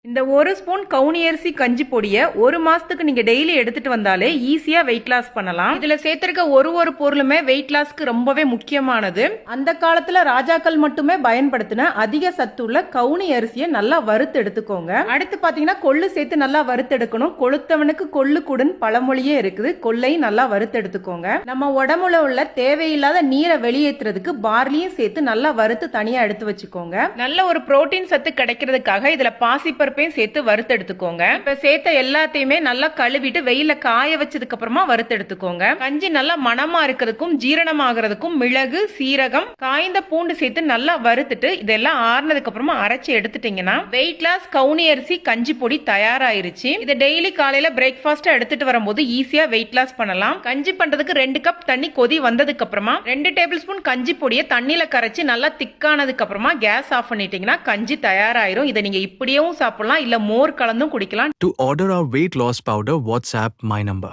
இந்த ஒரு ஸ்பூன் கவுனி அரிசி கஞ்சி பொடியை ஒரு மாசத்துக்கு நீங்க டெய்லி எடுத்துட்டு வந்தாலே ஈஸியா வெயிட் லாஸ் பண்ணலாம். இதுல சேர்த்திருக்க ஒரு பொருளுமே வெயிட் லாஸ்க்கு ரொம்பவே முக்கியமானது. அந்த காலத்துல ராஜாக்கள் மட்டுமே பயன்படுத்தின அதிக சத்துள்ள கவுனி அரிசியை நல்லா வறுத்து எடுத்துக்கோங்க. அடுத்து பாத்தீங்கன்னா கொள்ளு சேர்த்து நல்லா வறுத்து எடுக்கணும். கொளுத்தவனுக்கு கொள்ளு கூடுன்னு பழமொழியே இருக்குது. கொள்ளையும் நல்லா வறுத்து எடுத்துக்கோங்க. நம்ம உடம்புல உள்ள தேவையில்லாத நீரை வெளியேற்றுறதுக்கு பார்லியும் சேர்த்து நல்லா வறுத்து தனியா எடுத்து வச்சுக்கோங்க. நல்ல ஒரு புரோட்டீன் சத்து கிடைக்கிறதுக்காக இதுல பாசிப்பருப்பு சேர்த்து வறுத்து எடுத்துக்கோங்க. இப்ப சேர்த்த எல்லாத்தையுமே நல்லா கழுவிட்டு வெயில காய வச்சதுக்கு அப்புறமா வறுத்து எடுத்துக்கோங்க. கஞ்சி நல்லா மணமா இருக்கிறதுக்கும் ஜீரணமாகறதுக்கும் மிளகு, சீரகம், காய்ந்த பூண்டு சேர்த்து நல்லா வறுத்துட்டு இதெல்லாம் ஆறுனதுக்கு அப்புறமா அரைச்சு எடுத்துட்டீங்கன்னா வெயிட் லாஸ் கவுனி அரிசி கஞ்சி பொடி தயாராயிருச்சு. இதை டெய்லி காலையில பிரேக்ஃபாஸ்டா எடுத்துட்டு வரும்போது ஈஸியா வெயிட் லாஸ் பண்ணலாம். கஞ்சி பண்றதுக்கு 2 கப் தண்ணி கொதி வந்ததுக்கு அப்புறமா 2 டேபிள் ஸ்பூன் கஞ்சி பொடியை தண்ணியில கரைச்சு நல்லா திக்கானதுக்கு அப்புறமா கேஸ் ஆஃப் பண்ணிட்டீங்கன்னா கஞ்சி தயாராயிரும். இதை நீங்க இப்படியும் சாப்பிடலாம், இல்ல மோர் கலந்தும் குடிக்கலாம். To order our weight loss powder, WhatsApp my number.